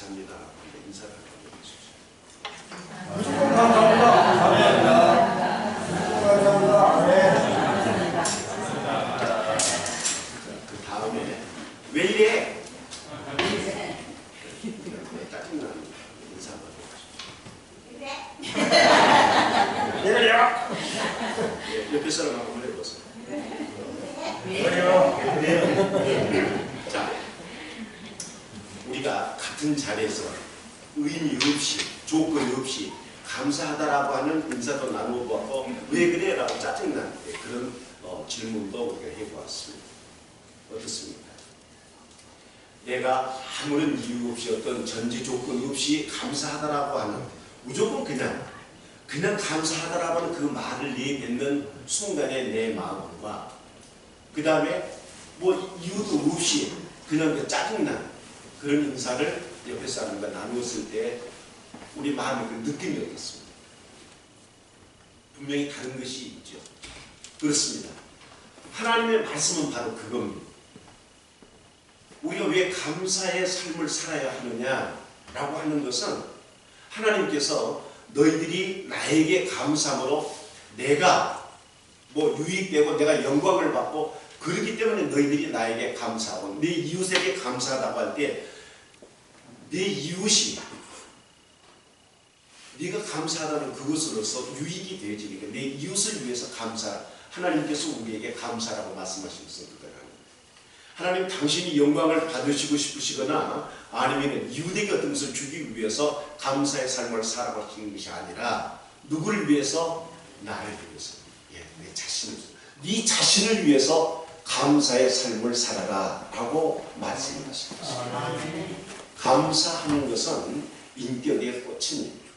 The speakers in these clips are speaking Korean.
감사합니다. 인사를 하고 계십시오. 무조건 감사합니다. 감사합니다. 그 다음에 왜 이래? 짜증나는 인사 한번 해보십시오. 내려요. 옆에 사람 한번 해보세요. 내려. 자, 우리가 같은 자리에서 의미 없이 조건 없이 감사하다라고 하는 인사도 나누어보고 왜 그래? 라고 짜증나는 그런 질문도 우리가 해보았습니다. 어떻습니까? 내가 아무런 이유 없이 어떤 전제 조건 없이 감사하다라고 하는 무조건 그냥 감사하다라고 하는 그 말을 내뱉는 순간에 내 마음과 그 다음에 뭐 이유도 없이 그냥 그 짜증나는 그런 인사를 옆에 사람과 나누었을 때 우리 마음의 그 느낌이 어떻습니까? 분명히 다른 것이 있죠. 그렇습니다. 하나님의 말씀은 바로 그겁니다. 우리가 왜 감사의 삶을 살아야 하느냐라고 하는 것은 하나님께서 너희들이 나에게 감사함으로 내가 뭐 유익되고 내가 영광을 받고 그렇기 때문에 너희들이 나에게 감사하고 내 이웃에게 감사하다고 할 때 내 이웃이 네가 감사하다는 그것으로서 유익이 되어지니까 내 이웃을 위해서 감사 하나님께서 우리에게 감사라고 말씀하신 것은 그거라는 하나님 당신이 영광을 받으시고 싶으시거나 아니면 이웃에게 어떤 것을 주기 위해서 감사의 삶을 살아가시는 것이 아니라 누구를 위해서? 나를 위해서. 내 자신을 위해서. 네 자신을 위해서 감사의 삶을 살아라 라고 말씀하십니다. 감사하는 것은 인격의 꽃입니다.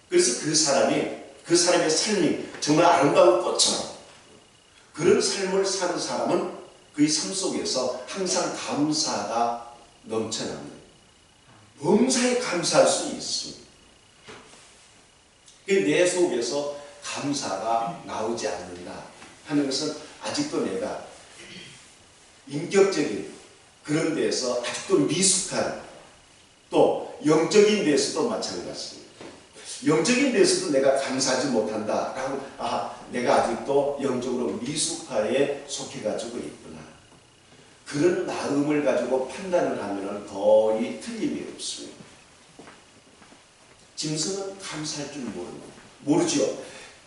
그래서 그 사람의 삶이 정말 아름다운 꽃처럼 그런 삶을 사는 사람은 그의 삶 속에서 항상 감사가 넘쳐납니다. 범사에 감사할 수 있습니다. 내 속에서 감사가 나오지 않는다 하는 것은 아직도 내가 인격적인 그런 데에서 아직도 미숙한 또 영적인 데에서도 마찬가지입니다. 영적인 데에서도 내가 감사하지 못한다라고 내가 아직도 영적으로 미숙하에 속해가지고 있구나. 그런 마음을 가지고 판단을 하면 거의 틀림이 없습니다. 짐승은 감사할 줄 모르죠.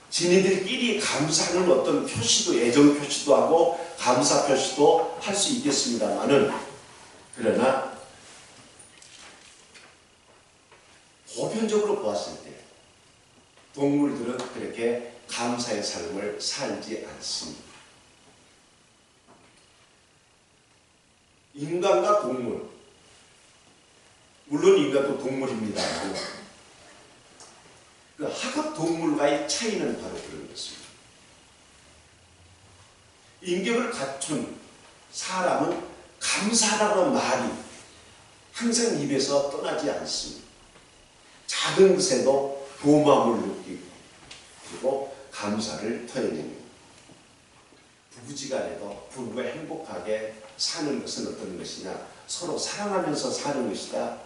지네들끼리 감사하는 어떤 표시도 애정 표시도 하고 감사 표시도 할 수 있겠습니다만은 그러나 보편적으로 보았을 때 동물들은 그렇게 감사의 삶을 살지 않습니다. 인간과 동물, 물론 인간도 동물입니다만 그 하급 동물과의 차이는 바로 그런 것입니다. 인격을 갖춘 사람은 감사라는 말이 항상 입에서 떠나지 않습니다. 작은 것에도 고마움을 느끼고 그리고 감사를 토해냅니다. 부부지간에도 부부가 행복하게 사는 것은 어떤 것이냐? 서로 사랑하면서 사는 것이다.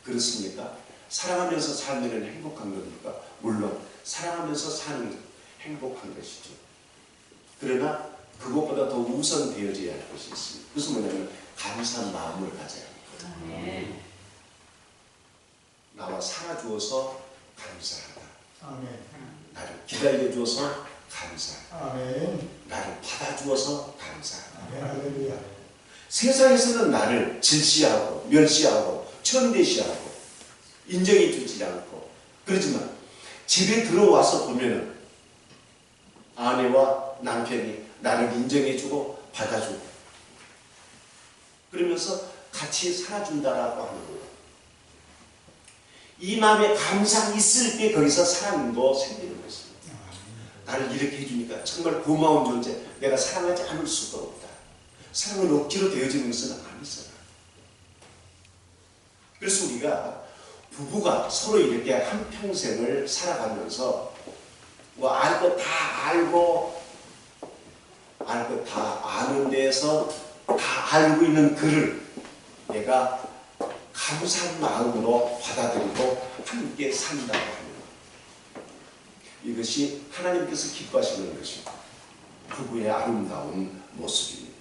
그렇습니까? 사랑하면서 살면 행복한 겁니까? 물론 사랑하면서 사는 행복한 것이죠. 그러나 그것보다 더 우선되어져야 할 것이 있습니다. 그것은 뭐냐면 감사한 마음을 가져야 합니다. 나와 살아주어서 감사하다. 아멘. 나를 기다려주어서 감사하다. 아멘. 나를 받아주어서 감사하다. 아멘. 할렐루야. 세상에서는 나를 질시하고 멸시하고 천대시하고 인정해 주지 않고 그렇지만 집에 들어와서 보면은 아내와 남편이 나를 인정해 주고 받아주고 그러면서 같이 살아준다라고 하는 거예요. 이 마음에 감사가 있을 때 거기서 사랑도 생기는 것입니다. 나를 이렇게 해주니까 정말 고마운 존재, 내가 사랑하지 않을 수가 없다. 사랑은 억지로 되어지는 것은 아니잖아. 그래서 우리가 부부가 서로 이렇게 한평생을 살아가면서 뭐 알 것 다 알고 알 것 다 아는 데에서 다 알고 있는 그를 내가 감사한 마음으로 받아들이고 함께 산다고 합니다. 이것이 하나님께서 기뻐하시는 것이고 부부의 아름다운 모습입니다.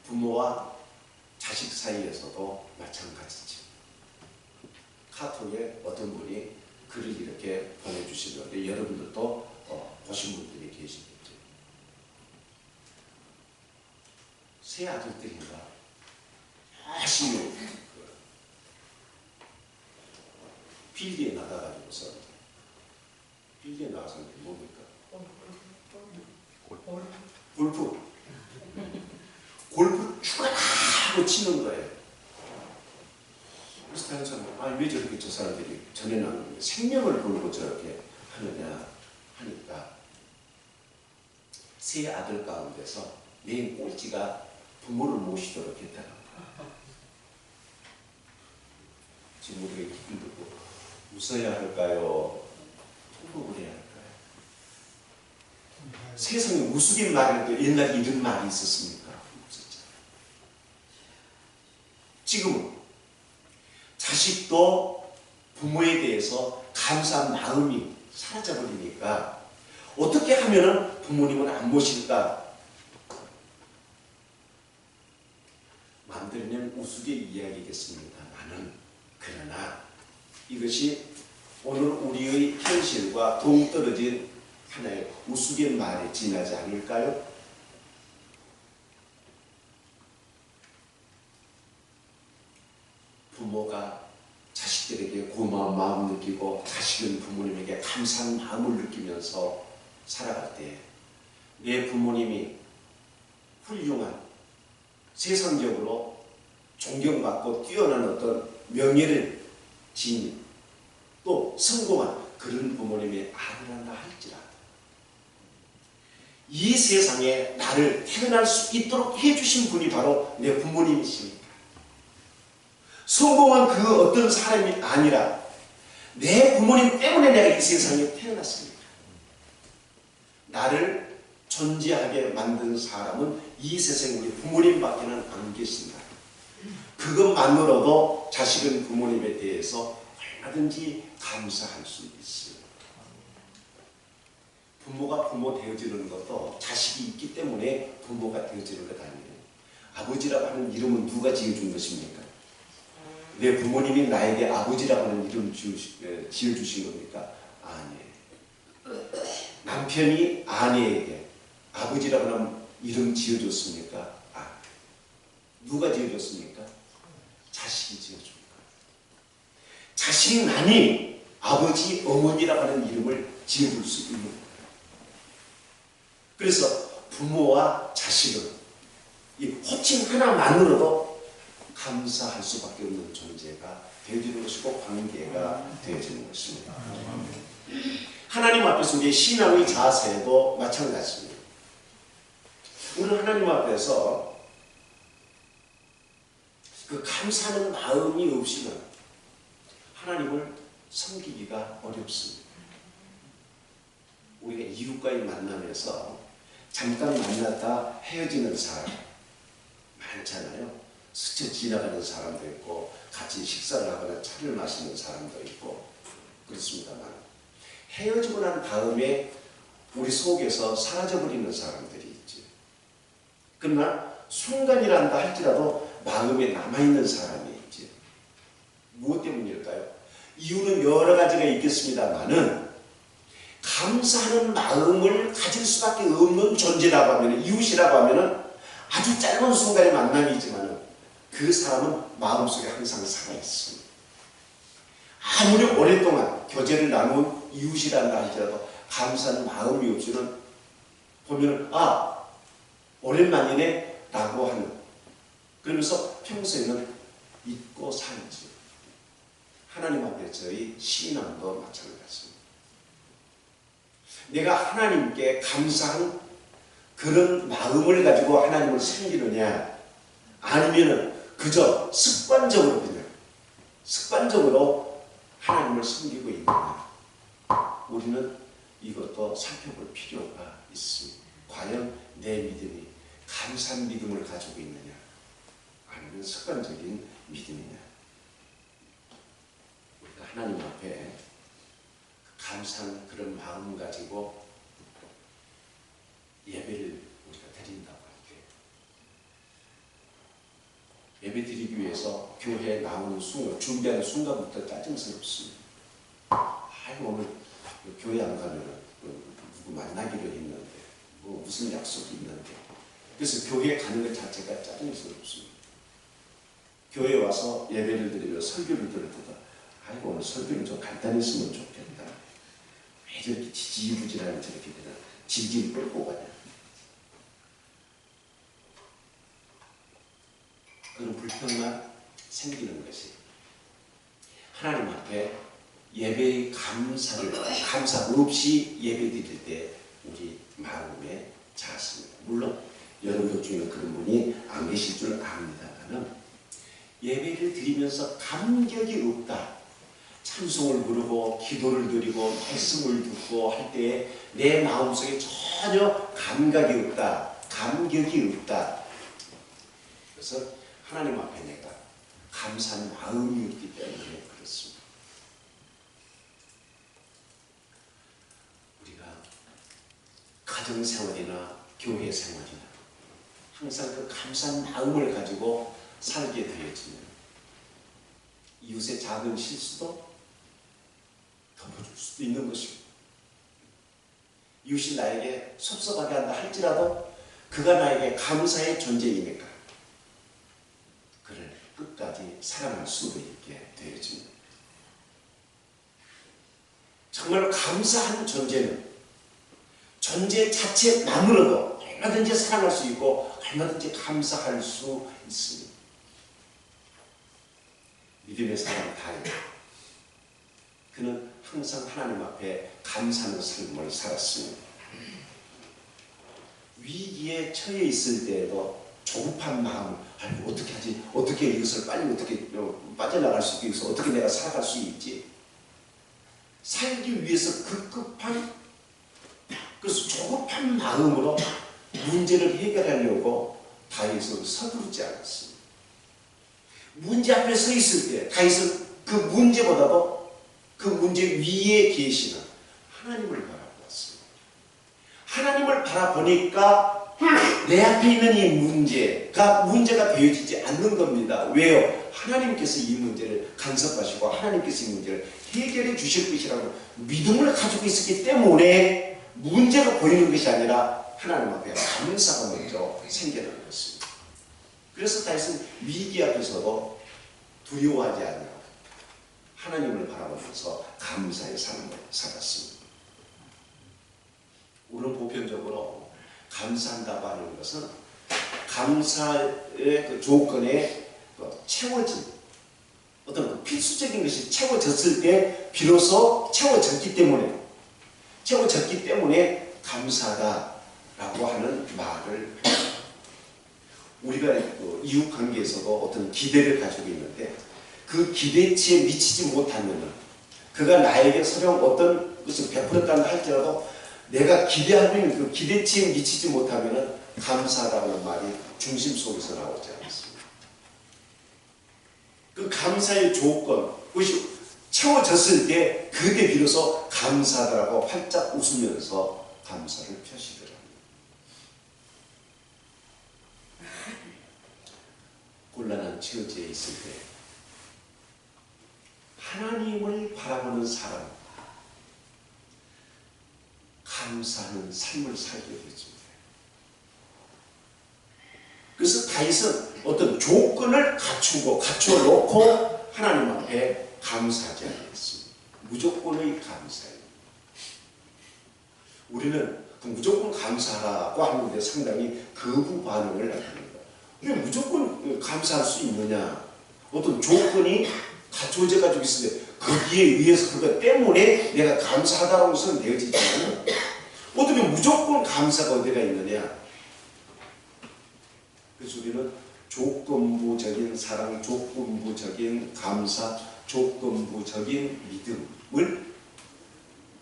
부모와 자식 사이에서도 마찬가지죠. 카톡에 어떤 분이 글을 이렇게 보내주시는데 여러분들도 보신 분들이 계시겠죠. 새 아들들인가 열심히 필드에 나가가지고서 필드에 나가서 뭡니까? 골프 추가하고 치는 거예요. 그래서 다른 사람은 왜 저렇게 저 사람들이 전에는 생명을 걸고 저렇게 하느냐 하니까 세 아들 가운데서 맨 꼴찌가 부모를 모시도록 했다는 거예요. 지금 우리가 기분 듣고 웃어야 할까요? 통곡을 해야 할까요? 세상에 우스갯말이라도 옛날에 이런 말이 있었습니까? 없었잖아요. 지금은 자식도 부모에 대해서 감사한 마음이 사라져버리니까 어떻게 하면 부모님을 안 모실까? 마음대로는 우스개 이야기겠습니다만은 그러나 이것이 오늘 우리의 현실과 동떨어진 하나의 우스갯말에 지나지 않을까요? 부모가 자식들에게 고마운 마음 느끼고 자식은 부모님에게 감사한 마음을 느끼면서 살아갈 때 내 부모님이 훌륭한 세상적으로 존경받고 뛰어난 어떤 명예를 지닌 또 성공한 그런 부모님의 아들한다 할지라도 이 세상에 나를 태어날 수 있도록 해주신 분이 바로 내 부모님이십니다. 성공한 그 어떤 사람이 아니라 내 부모님 때문에 내가 이 세상에 태어났습니다. 나를 존재하게 만든 사람은 이 세상에 우리 부모님밖에는 안 계신다. 그것만으로도 자식은 부모님에 대해서 얼마든지 감사할 수 있어요. 부모가 부모 되어지는 것도 자식이 있기 때문에 부모가 되어지는 것 아니에요. 아버지라고 하는 이름은 누가 지어준 것입니까? 내 부모님이 나에게 아버지라고 하는 이름 지어주신 겁니까? 아니에요. 남편이 아내에게 아버지라고 하는 이름 지어줬습니까? 누가 지어줬습니까? 자식이 지어줍니다. 자식만이 아버지, 어머니라고 하는 이름을 지어줄 수 있는 거예요. 그래서 부모와 자식은 이 호칭 하나만으로도 감사할 수밖에 없는 존재가 되어지는 것이고 관계가 되어지는 것입니다. 하나님 앞에서 우리의 신앙의 자세도 마찬가지입니다. 우리는 하나님 앞에서 그 감사하는 마음이 없이는 하나님을 섬기기가 어렵습니다. 우리가 이웃과의 만남에서 잠깐 만났다 헤어지는 사람 많잖아요. 스쳐 지나가는 사람도 있고 같이 식사를 하거나 차를 마시는 사람도 있고 그렇습니다만 헤어지고 난 다음에 우리 속에서 사라져버리는 사람들이 있지. 그러나 순간이란다 할지라도 마음에 남아있는 사람이 있지. 무엇 때문일까요? 이유는 여러 가지가 있겠습니다만은 감사하는 마음을 가질 수밖에 없는 존재라고 하면 이웃이라고 하면은 아주 짧은 순간의 만남이지만은 그 사람은 마음속에 항상 살아있습니다. 아무리 오랫동안 교제를 나눈 이웃이란다 할지라도 감사하는 마음이 없이는 보면 오랜만이네 라고 하는 그러면서 평소에는 잊고 살지. 하나님 앞에 저희 신앙도 마찬가지입니다. 내가 하나님께 감사한 그런 마음을 가지고 하나님을 섬기느냐 아니면은 그저 습관적으로 하나님을 섬기고 있느냐 우리는 이것도 살펴볼 필요가 있습니다. 과연 내 믿음이 감사한 믿음을 가지고 있느냐 아니면 습관적인 믿음이냐. 우리가 하나님 앞에 감사한 그런 마음 가지고 예배를 우리가 드린다고 할게요. 예배 드리기 위해서 교회에 나오는 순간, 준비하는 순간부터 짜증스럽습니다. 오늘 교회 안 가면 누구 만나기로 했는데 무슨 약속이 있는데, 그래서 교회 가는 것 자체가 짜증스럽습니다. 교회에 와서 예배를 드리며 설교를 들을 때도 오늘 설교를 좀 간단했으면 좋겠다. 왜 저렇게 지지부진하게 저렇게 되나, 질질 끌고 가냐. 그런 불평만 생기는 것이 하나님 앞에 예배의 감사 없이 예배 드릴 때 우리 마음에 닿습니다. 물론 여러분들 중에 그런 분이 안 계실 줄 압니다만, 예배를 드리면서 감격이 없다, 찬송을 부르고 기도를 드리고 말씀을 듣고 할 때에 내 마음속에 전혀 감각이 없다, 감격이 없다. 그래서 하나님 앞에 내가 감사한 마음이 없기 때문에 그렇습니다. 우리가 가정생활이나 교회 생활이나 항상 그 감사한 마음을 가지고 살게 되어지면 이웃의 작은 실수도 덮어줄 수도 있는 것입니다. 이웃이 나에게 섭섭하게 한다 할지라도 그가 나에게 감사의 존재이니까 그를 끝까지 사랑할 수 있게 되어집니다. 정말 감사한 존재는 존재 자체만으로도 얼마든지 사랑할 수 있고 얼마든지 감사할 수 있습니다. 믿음의 사람 다윗, 그는 항상 하나님 앞에 감사하는 삶을 살았습니다. 위기에 처해 있을 때에도 조급한 마음, 어떻게 하지? 어떻게 이것을 빨리 어떻게 빠져나갈 수 있지? 어떻게 내가 살아갈 수 있지? 살기 위해서 급급한, 그래서 조급한 마음으로 문제를 해결하려고 다윗은 서두르지 않았습니다. 문제 앞에 서 있을 때 다윗은 그 문제보다도 그 문제 위에 계시는 하나님을 바라보았습니다. 하나님을 바라보니까 내 앞에 있는 이 문제가 되어지지 않는 겁니다. 왜요? 하나님께서 이 문제를 간섭하시고 하나님께서 이 문제를 해결해 주실 것이라고 믿음을 가지고 있었기 때문에 문제가 보이는 것이 아니라 하나님 앞에 감사가 먼저 생겨나는 것입니다. 그래서 다윗은 위기 앞에서도 두려워하지 않고 하나님을 바라보면서 감사의 삶을 살았습니다. 우리는 보편적으로 감사한다고 하는 것은 감사의 그 조건에 채워진 어떤 그 필수적인 것이 채워졌을 때 비로소 채워졌기 때문에 감사하다라고 하는 말을 우리가 이웃관계에서도 어떤 기대를 가지고 있는데 그 기대치에 미치지 못하면 그가 나에게 서령 어떤 것을 베풀었다고 할지라도 내가 기대하고 있는 그 기대치에 미치지 못하면 감사라는 말이 중심 속에서 나오지 않습니다. 그 감사의 조건, 그것이 채워졌을 때 그때 비로소 감사하다라고 활짝 웃으면서 감사를 표시더랍니다. 곤란한 처지에 있을 때 하나님을 바라보는 사람, 감사하는 삶을 살게 되었습니다. 그래서 다윗은 어떤 조건을 갖춰놓고 하나님 앞에 감사하지 않았습니다. 무조건의 감사예요. 우리는 그 무조건 감사하라고 하는데 상당히 거부 반응을 나타냅니다. 왜 무조건 감사할 수 있느냐? 어떤 조건이 갖춰져 가지고 있을 때 거기에 의해서 그것 때문에 내가 감사하다라고 해서는 되어지지 않는, 어떻게 무조건 감사가 어디가 있느냐? 그래서 우리는 조건부적인 사랑, 조건부적인 감사, 조건부적인 믿음을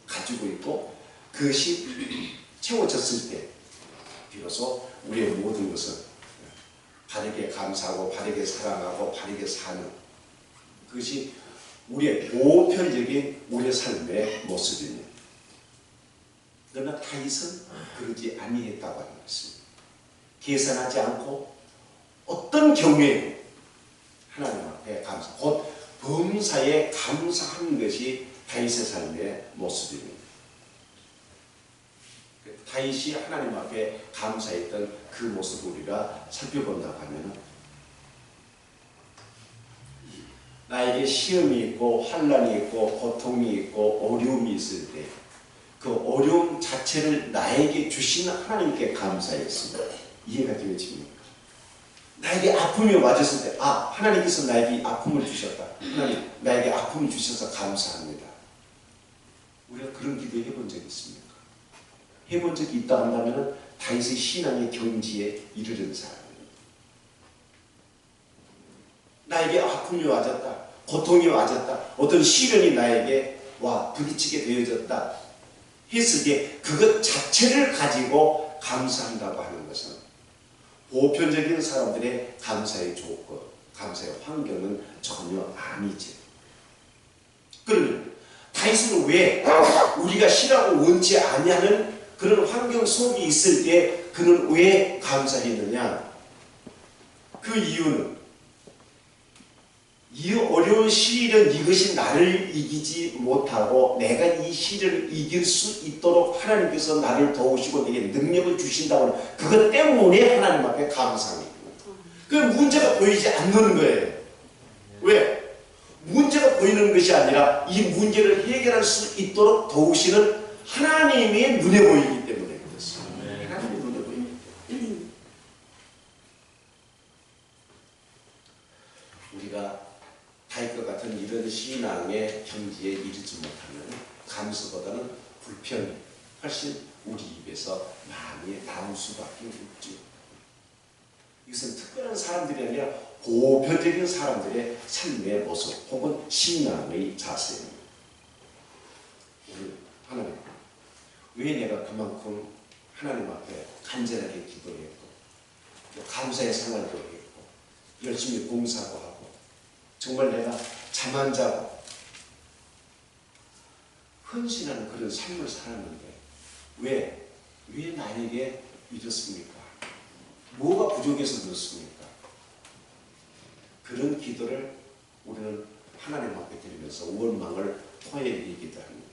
가지고 있고 그것이 채워졌을 때 비로소 우리의 모든 것은 바르게 감사하고 바르게 사랑하고 바르게 사는 그것이 우리의 보편적인 우리의 삶의 모습입니다. 그러나 다윗은 그러지 아니했다고 하는 것입니다. 계산하지 않고 어떤 경우에 하나님 앞에 감사, 곧 범사에 감사하는 것이 다윗의 삶의 모습입니다. 다윗이 하나님 앞에 감사했던 그 모습을 우리가 살펴본다고 하면 나에게 시험이 있고 환난이 있고 고통이 있고 어려움이 있을 때 그 어려움 자체를 나에게 주신 하나님께 감사했습니다. 이해가 되어집니까? 나에게 아픔이 와졌을 때 하나님께서 나에게 아픔을 주셨다. 하나님 나에게 아픔을 주셔서 감사합니다. 우리가 그런 기도 해본 적 있습니까? 해본 적이 있다 한다면 다윗의 신앙의 경지에 이르는 사람입니다. 나에게 아픔이 와졌다. 고통이 와졌다. 어떤 시련이 나에게 부딪히게 되어졌다. 했을 때 그것 자체를 가지고 감사한다고 하는 것은 보편적인 사람들의 감사의 조건, 감사의 환경은 전혀 아니지. 그러면 다윗은 왜 우리가 싫어하고 원치 아니하는 그런 환경 속에 있을 때 그는 왜 감사했느냐? 그 이유는 이 어려운 시련 이것이 나를 이기지 못하고 내가 이 시련을 이길 수 있도록 하나님께서 나를 도우시고 내게 능력을 주신다고 하는 그것 때문에 하나님 앞에 감사합니다. 그 문제가 보이지 않는 거예요. 왜? 문제가 보이는 것이 아니라 이 문제를 해결할 수 있도록 도우시는 하나님의 눈에 보이기 때문에 그렇습니다. 하나님의 눈에 보이기 때문에 우리가 다윗과 같은 이런 신앙의 경지에 이르지 못하면 감사보다는 불평이 훨씬 우리 입에서 많이 나올 수밖에 없죠. 이것은 특별한 사람들이 아니라 보편적인 사람들의 삶의 모습 혹은 신앙의 자세입니다. 우리 하나님, 왜 내가 그만큼 하나님 앞에 간절하게 기도했고 감사의 생활도 했고 열심히 봉사도 하고 정말 내가 잠 안 자고 헌신하는 그런 삶을 살았는데 왜 나에게 이렇습니까? 뭐가 부족해서 그렇습니까? 그런 기도를 우리는 하나님 앞에 드리면서 원망을 토해드리기도 합니다.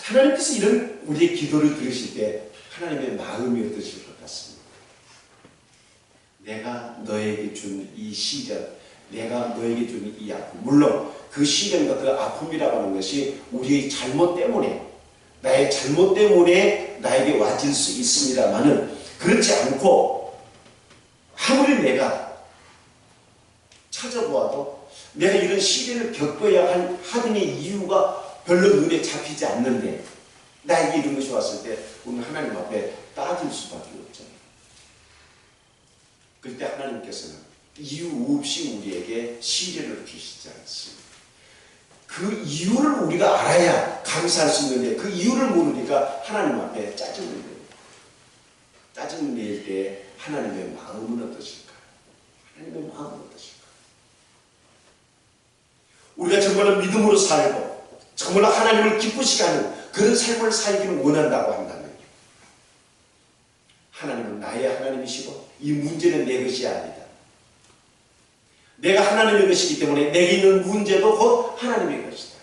하나님께서 이런 우리의 기도를 들으실 때 하나님의 마음이 어떠실 것 같습니다. 내가 너에게 준 이 시련, 내가 너에게 준 이 아픔, 물론 그 시련과 그 아픔이라고 하는 것이 우리의 잘못 때문에 나의 잘못 때문에 나에게 와질 수 있습니다만은 그렇지 않고 아무리 내가 찾아보아도 내가 이런 시련을 겪어야 하는 이유가 별로 눈에 잡히지 않는데 나에게 이런 것이 왔을 때 우리는 하나님 앞에 따질 수밖에 없잖아요. 그때 하나님께서는 이유 없이 우리에게 시련을 주시지 않습니다. 그 이유를 우리가 알아야 감사할 수 있는데 그 이유를 모르니까 하나님 앞에 짜증을 내요. 짜증을 낼 때 하나님의 마음은 어떠실까? 하나님의 마음은 어떠실까? 우리가 정말로 믿음으로 살고 정말로 하나님을 기쁘시게 하는 그런 삶을 살기를 원한다고 한다면 하나님은 나의 하나님이시고 이 문제는 내 것이 아니다. 내가 하나님의 것이기 때문에 내게 있는 문제도 곧 하나님의 것이다.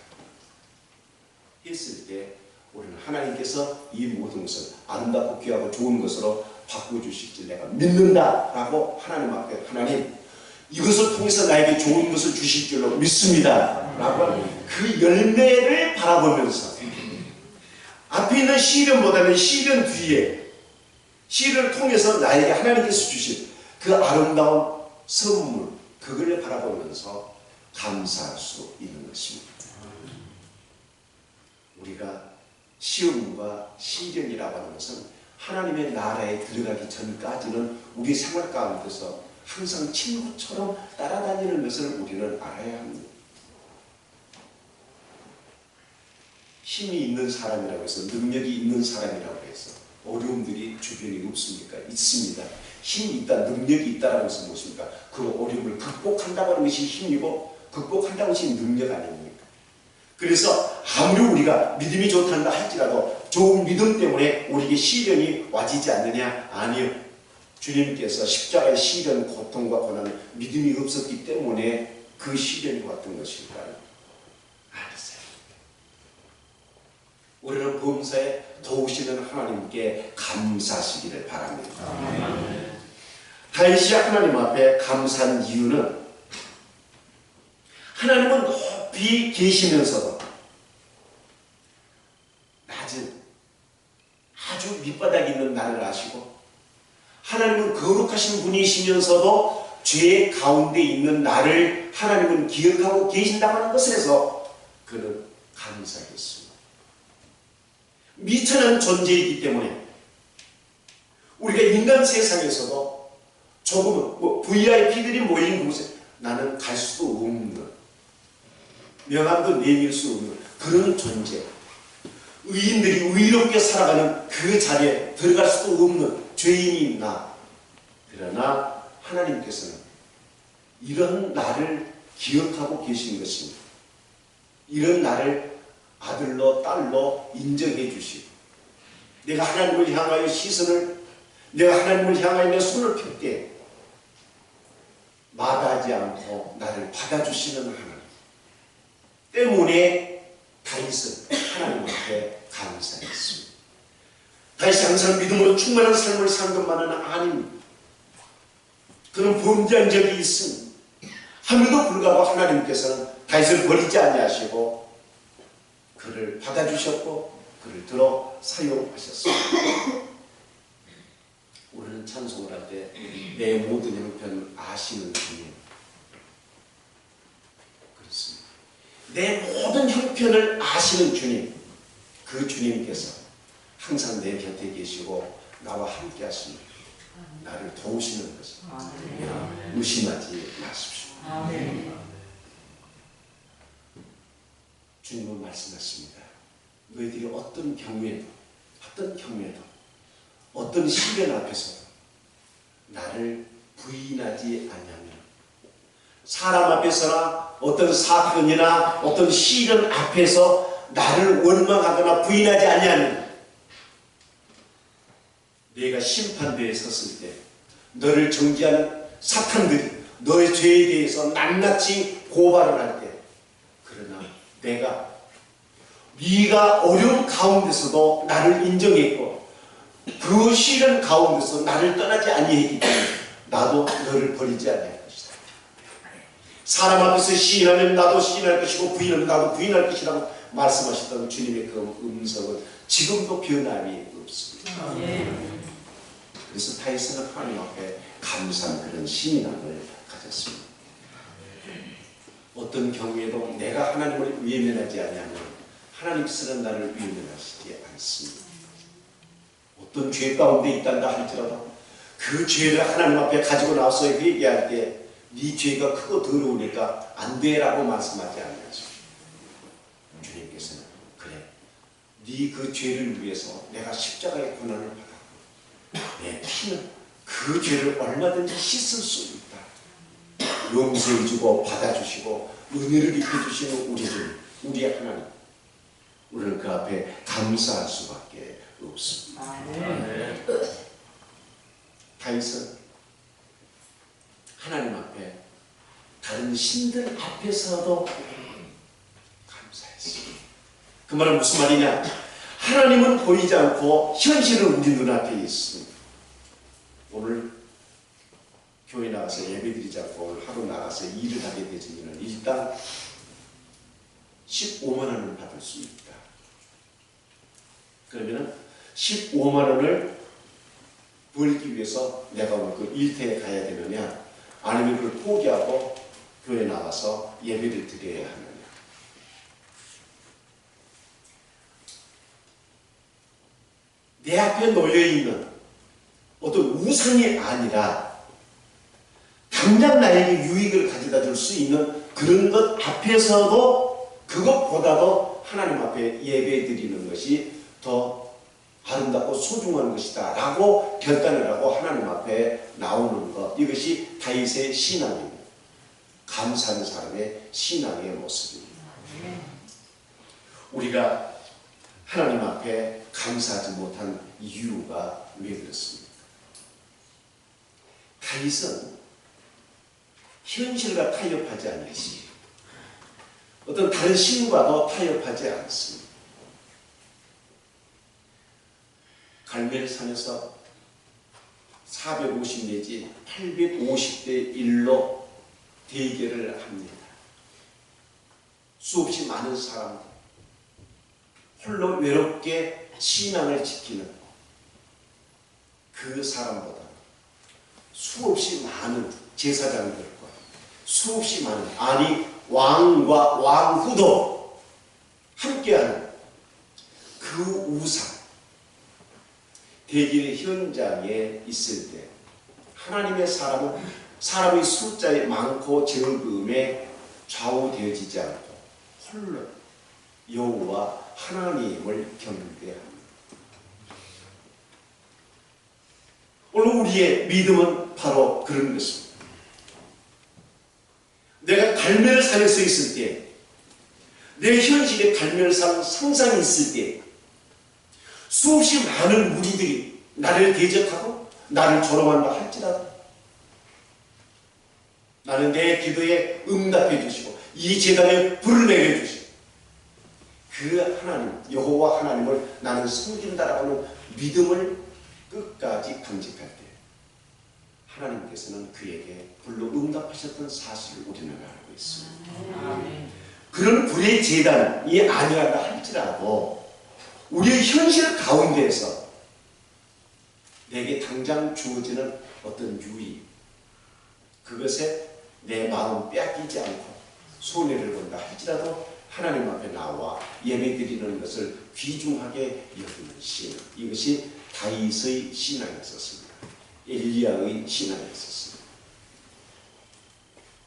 했을 때 우리는 하나님께서 이 모든 것을 아름답고 귀하고 좋은 것으로 바꿔주실 줄 내가 믿는다 라고 하나님 앞에 하나님 이것을 통해서 나에게 좋은 것을 주실 줄로 믿습니다 라고 하는 그 열매를 바라보면서 앞에 있는 시련보다는 시련 뒤에 시련을 통해서 나에게 하나님께서 주신 그 아름다운 선물 그걸 바라보면서 감사할 수 있는 것입니다. 우리가 시험과 시련이라고 하는 것은 하나님의 나라에 들어가기 전까지는 우리 생활 가운데서 항상 친구처럼 따라다니는 것을 우리는 알아야 합니다. 힘이 있는 사람이라고 해서 능력이 있는 사람이라고 해서 어려움들이 주변에 없습니까? 있습니다. 힘이 있다, 능력이 있다라는 것은 무엇입니까? 그 어려움을 극복한다고 하는 것이 힘이고 극복한다는 것이 능력 아닙니까? 그래서 아무리 우리가 믿음이 좋단다 할지라도 좋은 믿음 때문에 우리에게 시련이 와지지 않느냐? 아니요. 주님께서 십자가의 시련, 고통과 고난은 믿음이 없었기 때문에 그 시련이 왔던 것일까요? 아니세요. 우리는 범사에 도우시는 하나님께 감사하시기를 바랍니다. 다윗이 하나님 앞에 감사한 이유는 하나님은 높이 계시면서도 낮은 아주 밑바닥에 있는 나를 아시고 하나님은 거룩하신 분이시면서도 죄 가운데 있는 나를 하나님은 기억하고 계신다고 하는 것에서 그는 감사했습니다. 미천한 존재이기 때문에 우리가 인간 세상에서도 조금은 VIP들이 모인 곳에 나는 갈 수도 없는, 명함도 내밀 수 없는 그런 존재, 의인들이 의롭게 살아가는 그 자리에 들어갈 수도 없는 죄인인 나. 그러나 하나님께서는 이런 나를 기억하고 계신 것입니다. 이런 나를 아들로 딸로 인정해 주시고 내가 하나님을 향하여 시선을, 내가 하나님을 향하여 내 손을 펼 때 마다하지 않고 나를 받아주시는 하나님 때문에 다윗은 하나님 앞에 감사했습니다. 다윗이 항상 믿음으로 충만한 삶을 산 것만은 아닙니다. 그는 범죄한 적이 있습니다. 함에도 불구하고 하나님께서는 다윗을 버리지 아니하시고 그를 받아주셨고 그를 들어 사용하셨습니다. 우리는 찬송을 할 때 내 모든 형편을 아시는 주님, 그렇습니다. 내 모든 형편을 아시는 주님, 그 주님께서 항상 내 곁에 계시고 나와 함께 하십니다. 나를 도우시는 것입니다. 의심하지 마십시오. 주님은 말씀하십니다. 너희들이 어떤 경우에도 어떤 시련 앞에서 나를 부인하지 아니하면, 사람 앞에서나 어떤 사건이나 어떤 시련 앞에서 나를 원망하거나 부인하지 아니하면 내가 심판대에 섰을 때 너를 정죄하는 사탄들이 너의 죄에 대해서 낱낱이 고발을 할 때, 그러나 네가 어려운 가운데서도 나를 인정했고 그 시련 가운데서 나를 떠나지 아니했기 때문에 나도 너를 버리지 않을 것이다. 사람 앞에서 시인하면 나도 시인할 것이고 부인하면 나도 부인할 것이라고 말씀하셨던 주님의 그 음성은 지금도 변함이 없습니다. 그래서 다윗은 하나님 앞에 감사한 그런 신앙을 가졌습니다. 어떤 경우에도 내가 하나님을 외면하지 아니하면 하나님께서는 나를 외면하시지 않습니다. 어떤 죄 가운데 있단다 할지라도 그 죄를 하나님 앞에 가지고 나와서 얘기할 때 네 죄가 크고 더러우니까 안 돼라고 말씀하지 않으시죠. 주님께서는 그래, 네 그 죄를 위해서 내가 십자가의 고난을 받았고 내 피는 그 죄를 얼마든지 씻을 수 있다. 용서해 주고 받아주시고 은혜를 입혀주시는 우리 주님, 우리의 하나님, 우리는 그 앞에 감사할 수밖에 없습니다. 다윗은 하나님 앞에 다른 신들 앞에서도 감사했습니다. 그 말은 무슨 말이냐? 하나님은 보이지 않고 현실은 우리 눈앞에 있습니다. 오늘 교회 나가서 예배드리지 않고 오늘 하루 나가서 일을 하게 되면 일단 15만 원을 받을 수 있다. 그러면 15만 원을 벌기 위해서 내가 오늘 그 일터에 가야 되느냐, 아니면 그걸 포기하고 교회 나가서 예배를 드려야 하느냐. 내 앞에 놓여있는 어떤 우상이 아니라 당장 나에게 유익을 가져다 줄 수 있는 그런 것 앞에서도, 그것보다도 하나님 앞에 예배 드리는 것이 더 아름답고 소중한 것이다 라고 결단을 하고 하나님 앞에 나오는 것, 이것이 다윗의 신앙입니다. 감사하는 사람의 신앙의 모습입니다. 우리가 하나님 앞에 감사하지 못한 이유가 왜 그렇습니까? 다윗은 현실과 타협하지 않듯이 어떤 다른 신과도 타협하지 않습니다. 갈멜산에서 450 내지 850대 1로 대결을 합니다. 수없이 많은 사람들, 홀로 외롭게 신앙을 지키는 그 사람보다 수없이 많은 제사장들과 수없이 많은, 아니 왕과 왕후도 함께하는 그 우상, 대결의 현장에 있을 때 하나님의 사람은 사람의 숫자에 많고 적음에 좌우되어지지 않고 홀로 여호와 하나님을 경배합니다. 오늘 우리의 믿음은 바로 그런 것입니다. 내가 갈멜산에 서 있을 때, 내 현실의 갈멜산 상상이 있을 때 수없이 많은 무리들이 나를 대적하고 나를 조롱한다 할지라도 나는 내 기도에 응답해 주시고 이 제단에 불을 내려 주시고 그 하나님, 여호와 하나님을 나는 섬긴다라고 하는 믿음을 끝까지 간직할 때 하나님께서는 그에게 불로 응답하셨던 사실을 우리는 알고 있습니다. 그런 불의 제단이 아니한다 할지라도 우리의 현실 가운데에서 내게 당장 주어지는 어떤 유익, 그것에 내 마음 빼앗기지 않고 손해를 본다 할지라도 하나님 앞에 나와 예배드리는 것을 귀중하게 여기는 신앙, 이것이 다윗의 신앙이었습니다. 엘리야의 신앙이었습니다.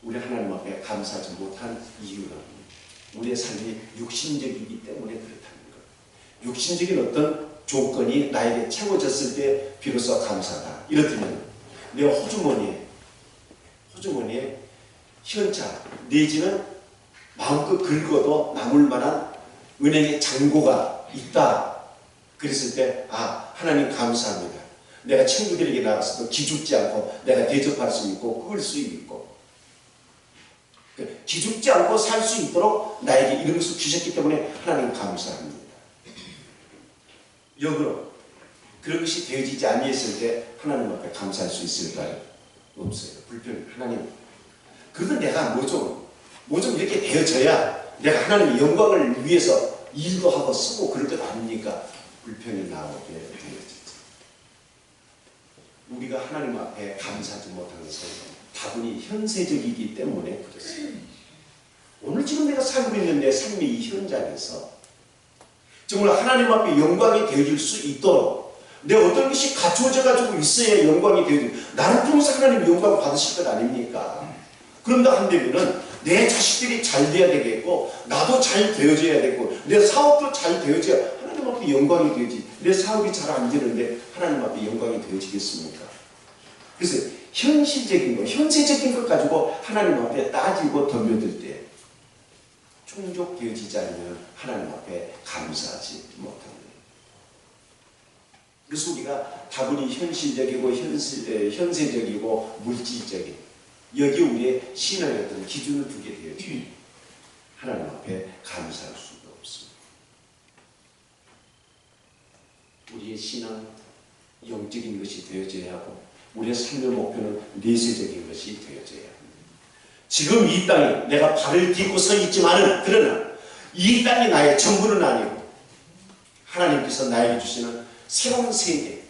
우리 하나님 앞에 감사하지 못한 이유는 우리의 삶이 육신적이기 때문에 그렇다는 것. 육신적인 어떤 조건이 나에게 채워졌을 때 비로소 감사하다. 이렇다면 내 호주머니에 현찰 내지는 마음껏 긁어도 남을 만한 은행의 잔고가 있다. 그랬을 때 하나님 감사합니다. 내가 친구들에게 나가서도 기죽지 않고 내가 대접할 수 있고 끌 수 있고 기죽지 않고 살 수 있도록 나에게 이런 것을 주셨기 때문에 하나님 감사합니다. 역으로 그런 것이 되어지지 아니했을 때 하나님 앞에 감사할 수 있을까요? 없어요. 불편해. 하나님, 그래도 내가 뭐 좀 이렇게 되어져야 내가 하나님의 영광을 위해서 일도 하고 쓰고 그럴 것 아닙니까? 불편이 나오게 되어지죠. 우리가 하나님 앞에 감사하지 못하는 것은 다분히 현세적이기 때문에 그렇습니다. 오늘 지금 내가 살고 있는 내 삶의 이 현장에서 정말 하나님 앞에 영광이 되어질 수 있도록 내 어떤 것이 갖추어져 가지고 있어야 영광이 되어질, 나를 통해서 하나님 영광 받으실 것 아닙니까? 그런다 한다면은 내 자식들이 잘 돼야 되겠고 나도 잘 되어져야 되고 내 사업도 잘 되어져야 하나님 앞에 영광이 되지. 내 사업이 잘 안 되는데 하나님 앞에 영광이 되어지겠습니까? 그래서 현실적인 것, 현세적인 것 가지고 하나님 앞에 따지고 덤벼들 때 충족되어지지 않으면 하나님 앞에 감사하지 못합니다. 그래서 우리가 다분히 현실적이고 현세적이고 물질적인 여기 우리의 신앙의 어떤 기준을 두게 되어지면 하나님 앞에 감사할 수가 없습니다. 우리의 신앙 영적인 것이 되어져야 하고 우리의 삶의 목표는 내세적인 것이 되어져야 합니다. 지금 이 땅에 내가 발을 딛고 서 있지만은 그러나 이 땅이 나의 전부는 아니고 하나님께서 나에게 주시는 새로운 세계,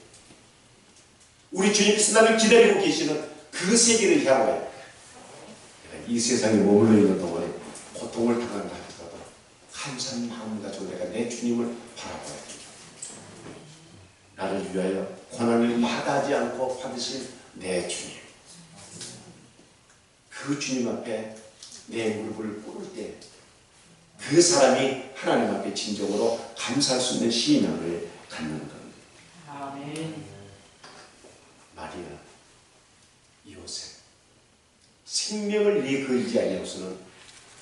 우리 주님께서 나를 기다리고 계시는 그 세계를 향하여 이 세상에 머물러 있는 동안에 고통을 당한다 하더라도 감사한 마음 가지고 내가 내 주님을 바라봐야 됩니다. 나를 위하여 고난을 마다하지 않고 받으실 내 주님, 그 주님 앞에 내 무릎을 꿇을 때 그 사람이 하나님 앞에 진정으로 감사할 수 있는 신앙을 갖는 겁니다. 아멘. 마리아, 요셉, 생명을 내걸지 아니하고서는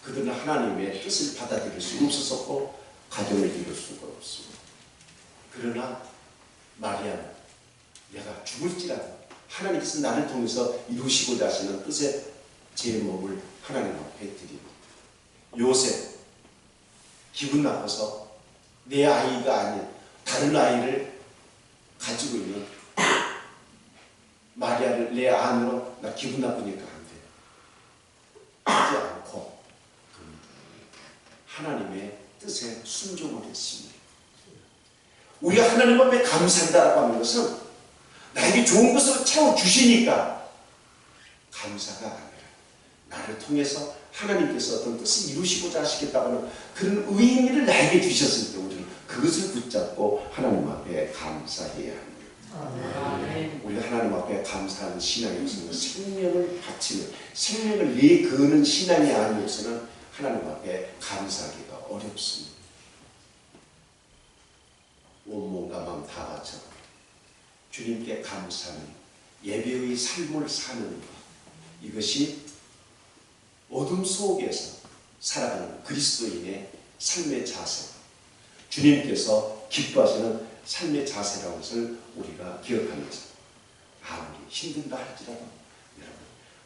그들은 하나님의 뜻을 받아들일 수 없었고 가정을 이룰 수가 없습니다. 그러나 마리아는 내가 죽을지라도 하나님께서 나를 통해서 이루시고자 하시는 뜻의 제 몸을 하나님 앞에 드리고, 요셉, 기분 나빠서 내 아이가 아닌 다른 아이를 가지고 있는 마리아를 내 안으로, 나 기분 나쁘니까 안 돼, 하지 않고 하나님의 뜻에 순종을 했습니다. 우리가 하나님 앞에 감사한다라고 하는 것은 나에게 좋은 것으로 채워주시니까 감사가 아니라 나를 통해서 하나님께서 어떤 뜻을 이루시고자 하시겠다고 하는 그런 의미를 나에게 주셨을 때 우리는 그것을 붙잡고 하나님 앞에 감사해야 합니다. 아멘. 우리가 하나님 앞에 감사하는 신앙이 없으면 생명을 바치는, 생명을 내거는 신앙이 아니어서는 하나님 앞에 감사하기가 어렵습니다. 온몸과 마음 다 바쳐 주님께 감사하는 예배의 삶을 사는 것, 이것이 어둠 속에서 살아가는 그리스도인의 삶의 자세, 주님께서 기뻐하시는 삶의 자세라는 것을 우리가 기억하면서 아무리 힘든다 할지라도 여러분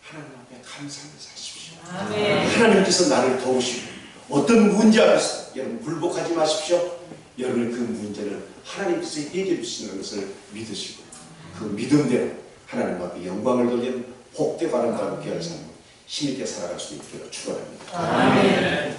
하나님 앞에 감사하며 사십시오. 아멘. 하나님께서 나를 도우시고 어떤 문제 앞에서 여러분 굴복하지 마십시오. 여러분의 그 문제는 하나님께서 해결해 주시는 것을 믿으시고 그 믿음대로 하나님 앞에 영광을 돌리는 복되고 아름다운 귀한 삶을 힘있게 살아갈 수 있기를 축원합니다. 아멘.